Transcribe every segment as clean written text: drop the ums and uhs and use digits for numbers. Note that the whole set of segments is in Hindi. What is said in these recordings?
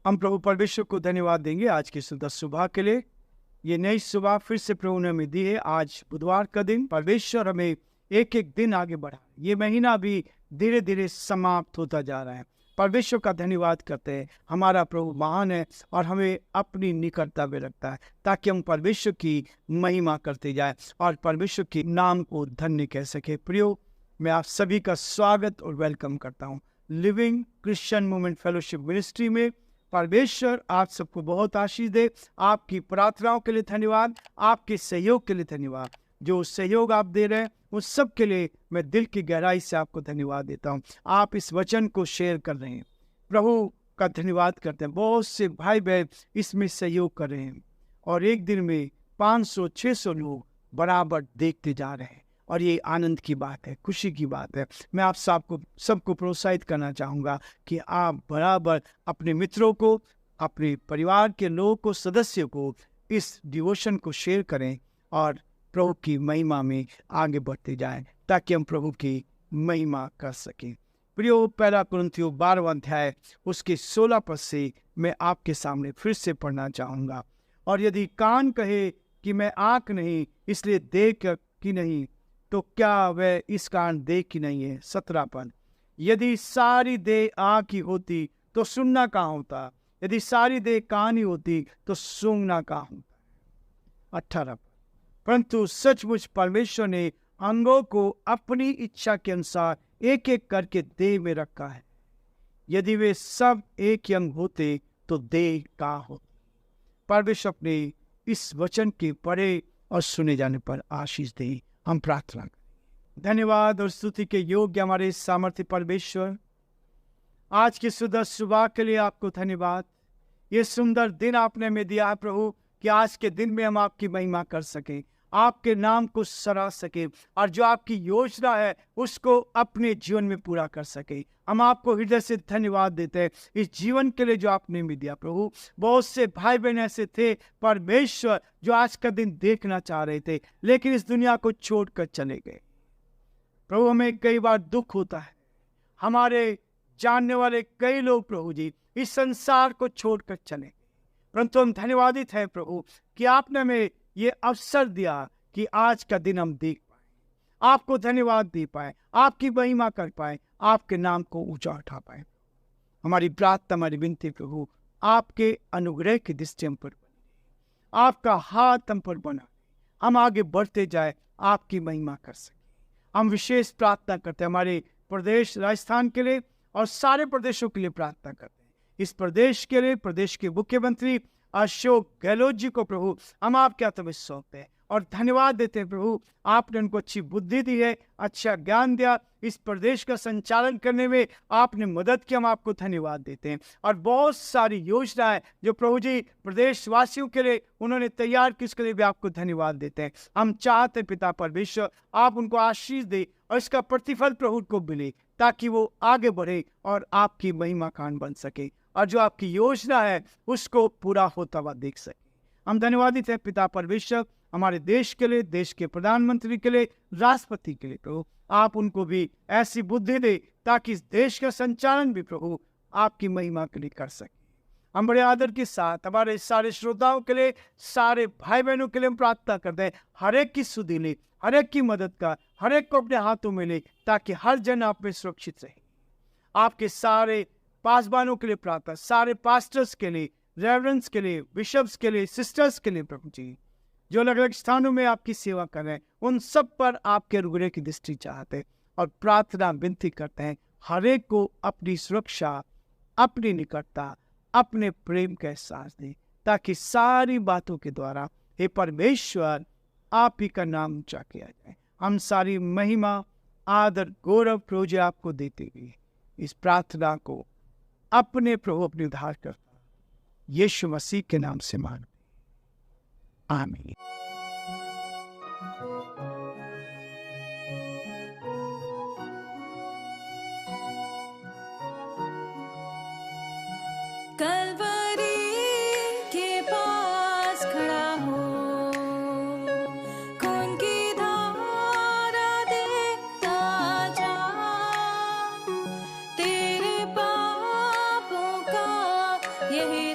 हम प्रभु परमेश्वर को धन्यवाद देंगे आज की सुंदर सुबह के लिए। ये नई सुबह फिर से प्रभु ने हमें दी है। आज बुधवार का दिन, परमेश्वर हमें एक एक दिन आगे बढ़ा। ये महीना भी धीरे धीरे समाप्त होता जा रहा है। परमेश्वर का धन्यवाद करते हैं। हमारा प्रभु महान है और हमें अपनी निकटता में रखता है ताकि हम परमेश्वर की महिमा करते जाए और परमेश्वर के नाम को धन्य कह सके। प्रियो, मैं आप सभी का स्वागत और वेलकम करता हूँ living Christian movement fellowship ministry में। परमेश्वर आप सबको बहुत आशीष दे। आपकी प्रार्थनाओं के लिए धन्यवाद, आपके सहयोग के लिए धन्यवाद। जो सहयोग आप दे रहे हैं उस सब के लिए मैं दिल की गहराई से आपको धन्यवाद देता हूं। आप इस वचन को शेयर कर रहे हैं, प्रभु का धन्यवाद करते हैं। बहुत से भाई बहन इसमें सहयोग कर रहे हैं और एक दिन में 500-600 लोग बराबर देखते जा रहे हैं और ये आनंद की बात है, खुशी की बात है। मैं आप सबको प्रोत्साहित करना चाहूँगा कि आप बराबर अपने मित्रों को, अपने परिवार के लोगों को, सदस्यों को इस डिवोशन को शेयर करें और प्रभु की महिमा में आगे बढ़ते जाएं ताकि हम प्रभु की महिमा कर सकें। प्रियो, पहला कुरिन्थियों 12वां अध्याय उसके 16 पद से मैं आपके सामने फिर से पढ़ना चाहूँगा। और यदि कान कहे कि मैं आँख नहीं इसलिए देख की नहीं, तो क्या वह इस कारण देख की नहीं है। 17 पद, यदि सारी देह आँख ही होती तो सुनना कहाँ होता, यदि सारी देह कान ही होती तो सूंघना कहाँ होता। 18 पद, परंतु सचमुच परमेश्वर ने अंगों को अपनी इच्छा के अनुसार एक एक करके देह में रखा है। यदि वे सब एक ही अंग होते तो देह कहाँ होती। परमेश्वर अपने इस वचन के पढ़े और सुने जाने पर आशीष दे। हम प्रार्थना करें। धन्यवाद और स्तुति के योग्य हमारे सामर्थ्य परमेश्वर, आज की सुंदर सुबह के लिए आपको धन्यवाद। ये सुंदर दिन आपने हमें दिया है प्रभु कि आज के दिन में हम आपकी महिमा कर सकें, आपके नाम को सराह सके और जो आपकी योजना है उसको अपने जीवन में पूरा कर सके। हम आपको हृदय से धन्यवाद देते हैं इस जीवन के लिए जो आपने हमें दिया प्रभु। बहुत से भाई बहन ऐसे थे परमेश्वर जो आज का दिन देखना चाह रहे थे लेकिन इस दुनिया को छोड़कर चले गए। प्रभु, हमें कई बार दुख होता है। हमारे जानने वाले कई लोग प्रभु जी इस संसार को छोड़कर चले, परंतु हम धन्यवादित हैं प्रभु कि आपने हमें ये अवसर दिया कि आज का दिन हम देख पाए, आपको धन्यवाद दे पाए, आपकी महिमा कर पाए, आपके नाम को ऊंचा उठा पाए। हमारी प्रार्थना, हमारी विनती प्रभु, आपके अनुग्रह की दृष्टि हम पर बनी, आपका हाथ हम पर बना, हम आगे बढ़ते जाए, आपकी महिमा कर सके। हम विशेष प्रार्थना करते हैं हमारे प्रदेश राजस्थान के लिए और सारे प्रदेशों के लिए प्रार्थना करते हैं। इस प्रदेश के लिए प्रदेश के मुख्यमंत्री अशोक गहलोत जी को प्रभु हम आपके हाथों में सौंपते हैं और धन्यवाद देते हैं प्रभु। आपने उनको अच्छी बुद्धि दी है, अच्छा ज्ञान दिया, इस प्रदेश का संचालन करने में आपने मदद की, हम आपको धन्यवाद देते हैं। और बहुत सारी योजनाएं जो प्रभु जी प्रदेशवासियों के लिए उन्होंने तैयार की उसके लिए भी आपको धन्यवाद देते हैं। हम चाहते पिता परमेश्वर आप उनको आशीष दे और इसका प्रतिफल प्रभु को मिले ताकि वो आगे बढ़े और आपकी महिमा कान बन सके और जो आपकी योजना है उसको पूरा होता हुआ देख सके। हम धन्यवादित हैं पिता परमेश्वर हमारे देश के लिए, देश के प्रधानमंत्री के लिए, राष्ट्रपति के लिए प्रभु आप उनको भी ऐसी बुद्धि दे ताकि इस देश का संचालन भी प्रभु आपकी महिमा के लिए कर सके। हम बड़े आदर के साथ हमारे सारे श्रोताओं के लिए, सारे भाई बहनों के लिए हम प्रार्थना करते हैं हर एक की सुधि ले, हर एक की मदद का, हर एक को अपने हाथों में ले ताकि हर जन आप में सुरक्षित रहे। आपके सारे पासबानों के लिए प्रार्थना, सारे पास्टर्स के लिए, रेवरेंस के लिए, बिशप्स के लिए, सिस्टर्स के लिए प्रभु जी जो अलग अलग स्थानों में आपकी सेवा कर रहे हैं उन सब पर आपके अनुग्रह की दृष्टि चाहते हैं और प्रार्थना विनती करते हैं हर एक को अपनी सुरक्षा, अपनी निकटता, अपने प्रेम का एहसास दे ताकि सारी बातों के द्वारा हे परमेश्वर आप ही का नाम ऊंचा किया जाए। हम सारी महिमा, आदर, गौरव प्रभु जी आपको देते हुए इस प्रार्थना को अपने प्रभु, अपने उद्धारकर्ता यीशु मसीह के नाम से मांगते, आमीन। कलवरी के पास खड़ा हो, खून की धारा देखता जा, तेरे पापों का यही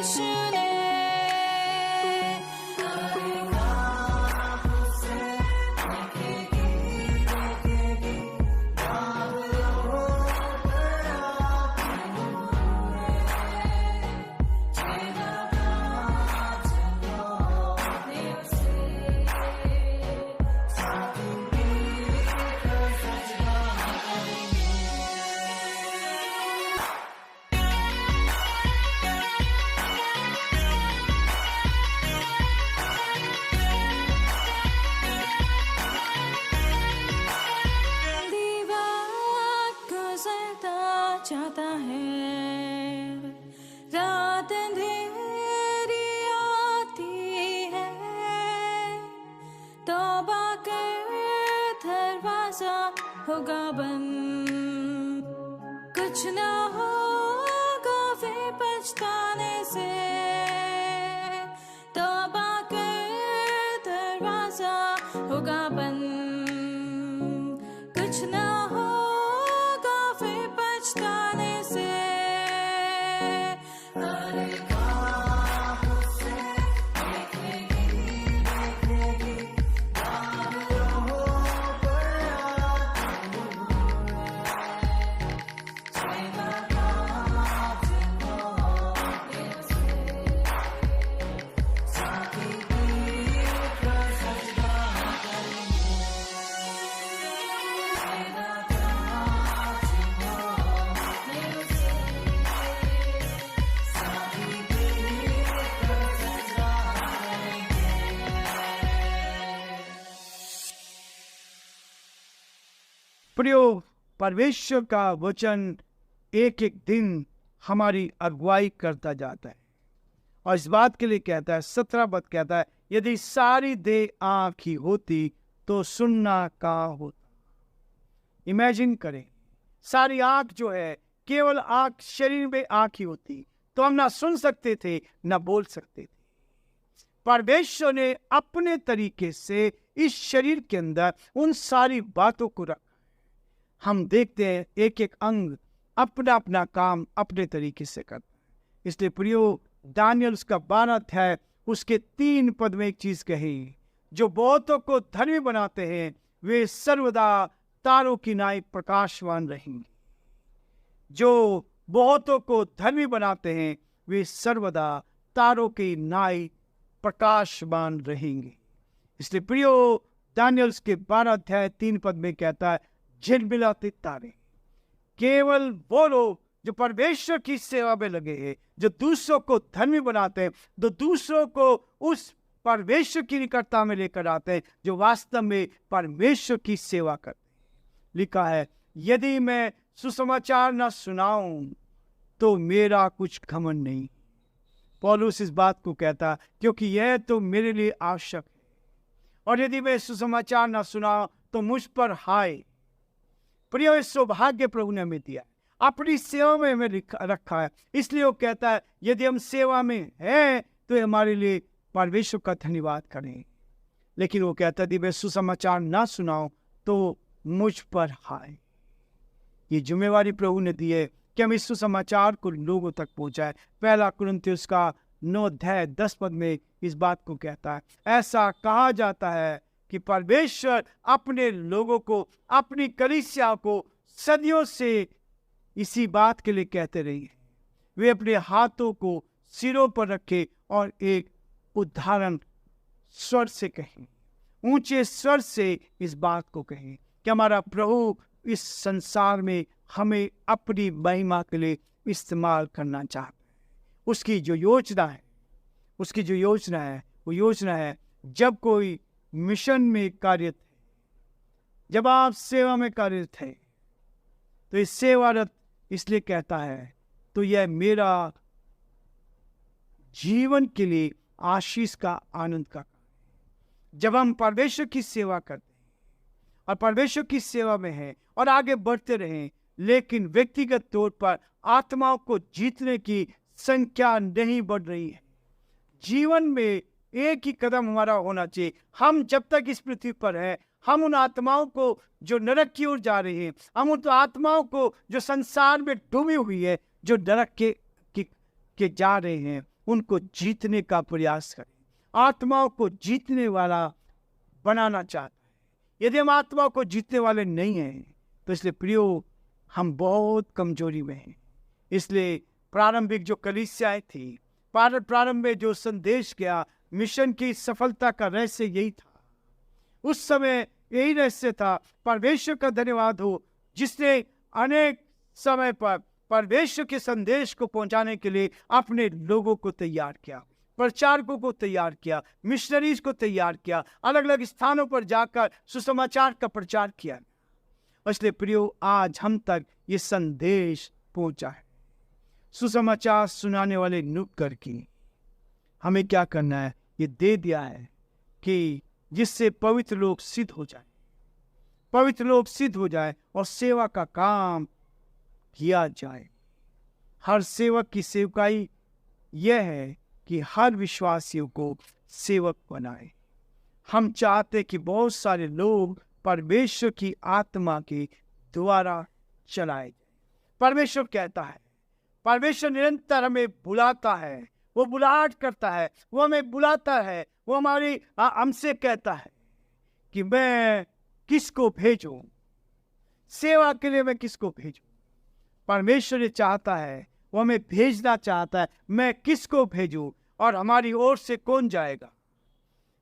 यीशु ने जाता है, रात अंधेरी आती है, तौबा कर दरवाजा होगा बंद, कुछ ना होगा वे पछताने से, तौबा कर दरवाजा होगा बंद, कुछ ना प्रियो, परमेश्वर का वचन एक एक दिन हमारी अगुवाई करता जाता है और इस बात के लिए कहता है, 17 पद कहता है, यदि सारी देह आँख ही होती तो सुनना कहाँ होता। इमेजिन करें, सारी आँख जो है, केवल आँख, शरीर में आँख ही होती तो हम ना सुन सकते थे ना बोल सकते थे। परमेश्वर ने अपने तरीके से इस शरीर के अंदर उन सारी बातों को रखा। हम देखते हैं एक एक अंग अपना अपना काम अपने तरीके से करता है। इसलिए प्रियो, दानियल उसका 12 अध्याय उसके 3 पद में एक चीज कही, जो बहुतों को धर्मी बनाते हैं वे सर्वदा तारों की नाई प्रकाशवान रहेंगे। जो बहुतों को धर्मी बनाते हैं वे सर्वदा तारों की नाई प्रकाशवान रहेंगे। इसलिए प्रियो, दानियल के 12 अध्याय 3 पद में कहता है, झिलमिलाते तारे। केवल वो लोग जो परमेश्वर की सेवा में लगे हैं, जो दूसरों को धर्मी बनाते हैं, जो दूसरों को उस परमेश्वर की निकटता में लेकर आते हैं, जो वास्तव में परमेश्वर की सेवा करते हैं। लिखा है, यदि मैं सुसमाचार न सुनाऊं तो मेरा कुछ घमंड नहीं। पौलुस इस बात को कहता, क्योंकि यह तो मेरे लिए आवश्यक है, और यदि मैं सुसमाचार न सुनाऊं तो मुझ पर हाय। प्रिय, सौभाग्य प्रभु ने हमें दिया, अपनी सेवा में हमें रखा है। इसलिए वो कहता है, यदि हम सेवा में हैं तो हमारे लिए परमेश्वर का धन्यवाद करें। लेकिन वो कहता है, यदि मैं सुसमाचार ना सुनाऊं तो मुझ पर हाय। ये जिम्मेवारी प्रभु ने दी है कि हम इस सुसमाचार को लोगों तक पहुंचाए। 1 कुरिन्थियों का 9 अध्याय 10 पद में इस बात को कहता है। ऐसा कहा जाता है कि परमेश्वर अपने लोगों को, अपनी कलीसिया को सदियों से इसी बात के लिए कहते रहे हैं। वे अपने हाथों को सिरों पर रखे और एक उदाहरण स्वर से कहें, ऊंचे स्वर से इस बात को कहें कि हमारा प्रभु इस संसार में हमें अपनी महिमा के लिए इस्तेमाल करना चाहता है। उसकी जो योजना है, वो योजना है, जब कोई मिशन में कार्यरत है, जब आप सेवा में कार्यरत है, तो इस सेवारत इसलिए कहता है, तो यह मेरा जीवन के लिए आशीष का, आनंद का। जब हम परमेश्वर की सेवा करते हैं और परमेश्वर की सेवा में हैं और आगे बढ़ते रहें, लेकिन व्यक्तिगत तौर पर आत्माओं को जीतने की संख्या नहीं बढ़ रही है। जीवन में एक ही कदम हमारा होना चाहिए। हम जब तक इस पृथ्वी पर हैं, हम उन आत्माओं को जो नरक की ओर जा रही हैं, हम उन आत्माओं को जो संसार में डूबी हुई है, जो नरक के जा रहे हैं, उनको जीतने का प्रयास करें। आत्माओं को जीतने वाला बनाना चाहता है। यदि हम आत्माओं को जीतने वाले नहीं हैं तो इसलिए प्रियो हम बहुत कमजोरी में हैं। इसलिए प्रारंभिक जो कलीसियाएं थी, प्रारंभ में जो संदेश गया, मिशन की सफलता का रहस्य यही था। उस समय यही रहस्य था। परमेश्वर का धन्यवाद हो जिसने अनेक समय पर परमेश्वर के संदेश को पहुंचाने के लिए अपने लोगों को तैयार किया, प्रचारकों को तैयार किया, मिशनरीज को तैयार किया, अलग अलग स्थानों पर जाकर सुसमाचार का प्रचार किया। इसलिए प्रियो आज हम तक ये संदेश पहुंचा है। सुसमाचार सुनाने वाले नुक्कर की हमें क्या करना है, ये दे दिया है कि जिससे पवित्र लोग सिद्ध हो जाए, पवित्र लोग सिद्ध हो जाए और सेवा का काम किया जाए। हर सेवक की सेवकाई यह है कि हर विश्वासियों को सेवक बनाए। हम चाहते कि बहुत सारे लोग परमेश्वर की आत्मा के द्वारा चलाए जाए। परमेश्वर कहता है, परमेश्वर निरंतर हमें बुलाता है, वो बुलाहट करता है, वो हमें बुलाता है, वो हमसे कहता है कि मैं किसको भेजूं, सेवा के लिए मैं किसको भेजूं। परमेश्वर ये चाहता है, वो हमें भेजना चाहता है, मैं किसको भेजूं और हमारी ओर से कौन जाएगा।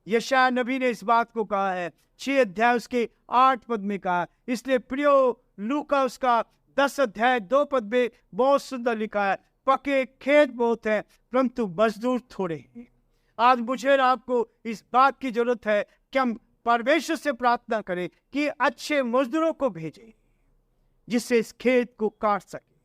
यशायाह नबी ने इस बात को कहा है, 6 अध्याय उसके 8 पद में कहा। इसलिए प्रियो लूका उसका 10 अध्याय 2 पद में बहुत सुंदर लिखा है, पके खेत बहुत है परंतु मजदूर थोड़े हैं। आज मुझे और आपको इस बात की जरूरत है कि हम परमेश्वर से प्रार्थना करें कि अच्छे मजदूरों को भेजे जिससे इस खेत को काट सके।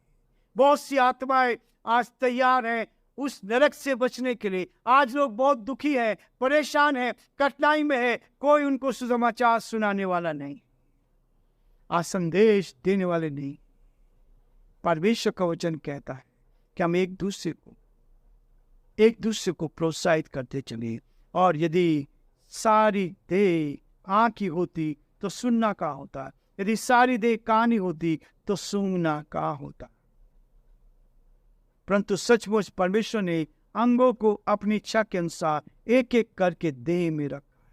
बहुत सी आत्माएं आज तैयार हैं उस नरक से बचने के लिए। आज लोग बहुत दुखी हैं, परेशान हैं, कठिनाई में है, कोई उनको सुसमाचार सुनाने वाला नहीं, आज संदेश देने वाले नहीं। परमेश्वर का वचन कहता है कि हम एक दूसरे को प्रोत्साहित करते चले। और यदि सारी देह आंखी होती तो सुनना का होता, यदि सारी देह कान ही होती तो सूंघना का होता। परंतु सचमुच परमेश्वर ने अंगों को अपनी इच्छा के अनुसार एक एक करके देह में रखा है।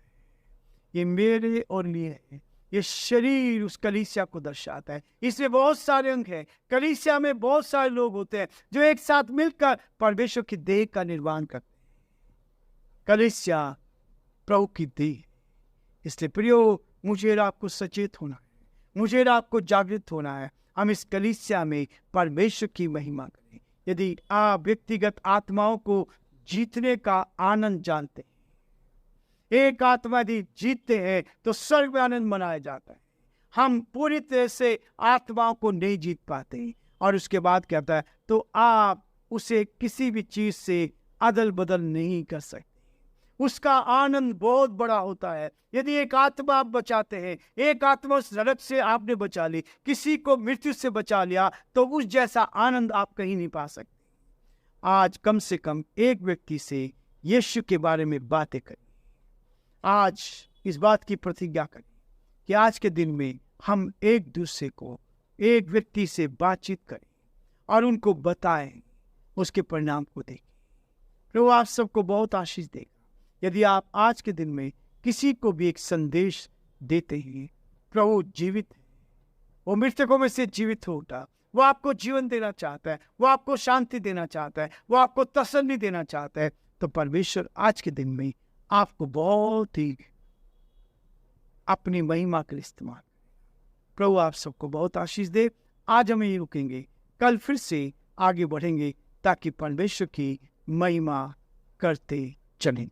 ये मेरे और लिए है। ये शरीर उस कलीसिया को दर्शाता है। इसमें बहुत सारे अंग हैं। कलीसिया में बहुत सारे लोग होते हैं जो एक साथ मिलकर परमेश्वर की देह का निर्माण करते हैं। कलीसिया प्रभु की देह। इसलिए प्रियो, मुझे और आपको सचेत होना है, मुझे और आपको जागृत होना है। हम इस कलीसिया में परमेश्वर की महिमा करें। यदि आप व्यक्तिगत आत्माओं को जीतने का आनंद जानते हैं, एक आत्मा यदि जीतते हैं तो स्वर्ग में आनंद मनाया जाता है। हम पूरी तरह से आत्माओं को नहीं जीत पाते। और उसके बाद कहता है तो आप उसे किसी भी चीज से अदल बदल नहीं कर सकते। उसका आनंद बहुत बड़ा होता है। यदि एक आत्मा आप बचाते हैं, एक आत्मा उस नरक से आपने बचा ली, किसी को मृत्यु से बचा लिया, तो उस जैसा आनंद आप कहीं नहीं पा सकते। आज कम से कम एक व्यक्ति से यीशु के बारे में बातें करें। आज इस बात की प्रतिज्ञा करें कि आज के दिन में हम एक दूसरे को, एक व्यक्ति से बातचीत करें और उनको बताएं, उसके परिणाम को देखें। प्रभु आप सबको बहुत आशीष देगा। यदि आप आज के दिन में किसी को भी एक संदेश देते हैं, प्रभु जीवित है, वो मृतकों में से जीवित हो उठा, वो आपको जीवन देना चाहता है, वो आपको शांति देना चाहता है, वो आपको तसल्ली देना चाहता है, तो परमेश्वर आज के दिन में आपको बहुत ही अपनी महिमा के लिए इस्तेमाल। प्रभु आप सबको बहुत आशीष दे। आज हम यहीं रुकेंगे, कल फिर से आगे बढ़ेंगे ताकि परमेश्वर की महिमा करते चलें।